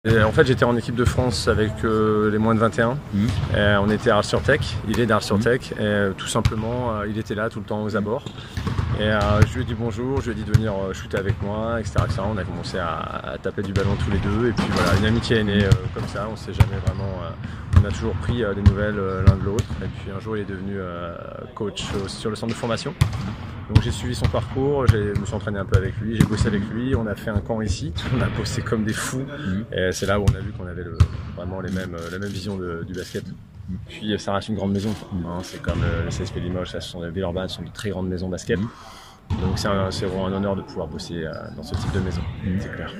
Et en fait, j'étais en équipe de France avec les moins de 21. On était à Arles-sur-Tech, il est d'Arles-sur-Tech. Et tout simplement, il était là tout le temps aux abords. Et je lui ai dit bonjour, je lui ai dit de venir shooter avec moi, etc., etc. On a commencé à taper du ballon tous les deux. Et puis voilà, une amitié est née comme ça. On s'est jamais vraiment. On a toujours pris des nouvelles l'un de l'autre. Et puis un jour, il est devenu coach sur le centre de formation. Donc j'ai suivi son parcours, je me suis entraîné un peu avec lui, j'ai bossé avec lui, on a fait un camp ici, on a bossé comme des fous. Et c'est là où on a vu qu'on avait vraiment la même vision du basket. Puis ça reste une grande maison, hein, c'est comme le CSP Limoges, ça sont Villeurbanne, ce sont de très grandes maisons basket. Donc c'est vraiment un honneur de pouvoir bosser dans ce type de maison, c'est clair.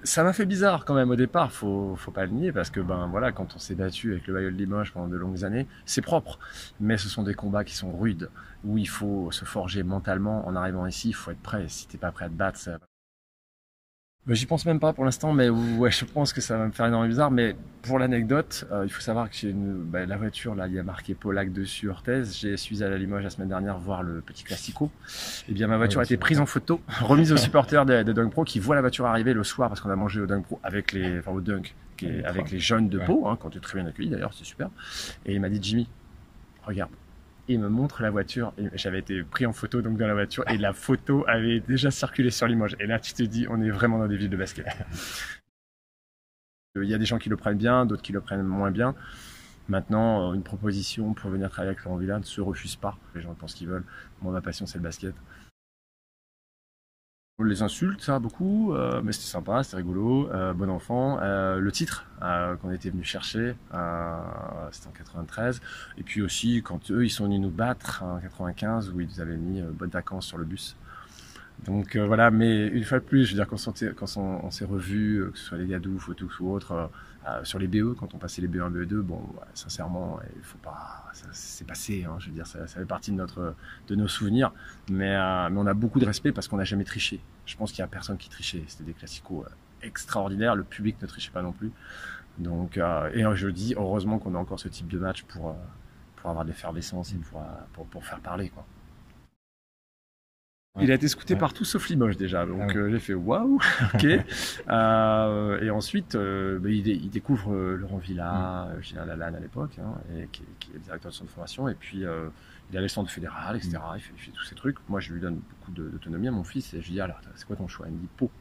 Ça m'a fait bizarre quand même au départ, faut pas le nier, parce que voilà, quand on s'est battu avec le Bayeul de Limoges pendant de longues années, c'est propre. Mais ce sont des combats qui sont rudes, où il faut se forger mentalement. En arrivant ici, il faut être prêt. Si t'es pas prêt à te battre, j'y pense même pas pour l'instant, mais ouais, je pense que ça va me faire énormément bizarre. Mais pour l'anecdote, il faut savoir que j'ai la voiture, là, il y a marqué Polac dessus, Orthez. Je suis allé à Limoges la semaine dernière voir le petit Classico. Et bien, ma voiture a été prise en photo, remise aux supporters de Dunk Pro qui voient la voiture arriver le soir parce qu'on a mangé au Dunk Pro avec au Dunk, avec les jeunes de Pau, hein, quand tu es très bien accueilli d'ailleurs, c'est super. Et il m'a dit, Jimmy, regarde. Et il me montre la voiture, et j'avais été pris en photo donc dans la voiture, et la photo avait déjà circulé sur Limoges. Et là, tu te dis, on est vraiment dans des villes de basket. Il y a des gens qui le prennent bien, d'autres qui le prennent moins bien. Maintenant, une proposition pour venir travailler avec Laurent Villa ne se refuse pas. Les gens pensent qu'ils veulent. Moi, ma passion, c'est le basket. Les insultes, ça, beaucoup, mais c'était sympa, c'était rigolo, bon enfant. Le titre qu'on était venu chercher, c'était en 93. Et puis aussi, quand eux, ils sont venus nous battre en 95, où ils nous avaient mis bonnes vacances sur le bus. Donc voilà, mais une fois de plus, je veux dire, quand on s'est revus, que ce soit les Gadouf, Fotux ou autres, sur les BE, quand on passait les BE1, BE2, bon, ouais, sincèrement, il faut pas, c'est passé, hein, je veux dire, ça fait partie de nos souvenirs, mais on a beaucoup de respect parce qu'on n'a jamais triché. Je pense qu'il y a personne qui trichait, c'était des classicos extraordinaires, le public ne trichait pas non plus. Donc, et je dis, heureusement qu'on a encore ce type de match pour avoir de l'effervescence et pour faire parler, quoi. Il a été scouté partout sauf Limoges déjà, donc j'ai fait waouh, ok. Et ensuite, il découvre Laurent Villa, Gilles Lalanne à l'époque, hein, qui est le directeur de centre de formation, et puis il a le centre fédéral, etc. Il fait tous ces trucs. Moi, je lui donne beaucoup d'autonomie à mon fils, et je lui dis, alors, c'est quoi ton choix? Il me dit Pau.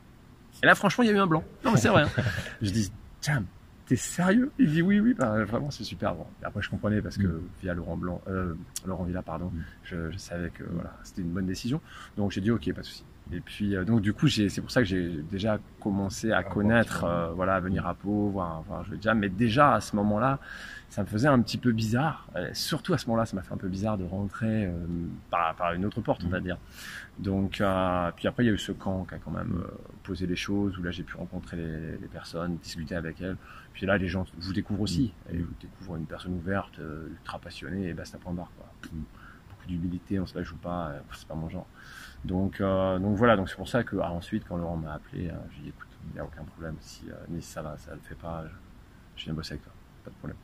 Et là, franchement, il y a eu un blanc. Non, mais c'est vrai. Hein. Je dis, tiens, t'es sérieux? Il dit oui, vraiment, c'est super. Bon. Et après, je comprenais parce que via Laurent Villa, pardon, je savais que voilà, c'était une bonne décision. Donc j'ai dit ok, pas de souci. Et puis donc du coup, c'est pour ça que j'ai déjà commencé à connaître, voilà, à venir à Pau, voir je veux dire, mais déjà à ce moment-là, ça me faisait un petit peu bizarre. Surtout à ce moment-là, ça m'a fait un peu bizarre de rentrer par une autre porte, on va dire. Donc, puis après, il y a eu ce camp qui a quand même posé les choses, où là, j'ai pu rencontrer les personnes, discuter avec elles. Puis là, les gens vous découvrent aussi. Et vous découvrent une personne ouverte, ultra passionnée, et basta point barre, quoi. Beaucoup d'humilité, on se la joue pas, c'est pas mon genre. Donc voilà, donc c'est pour ça que ensuite, quand Laurent m'a appelé, j'ai dit écoute, il n'y a aucun problème, si ça va, ça le fait pas, je viens bosser avec toi, pas de problème.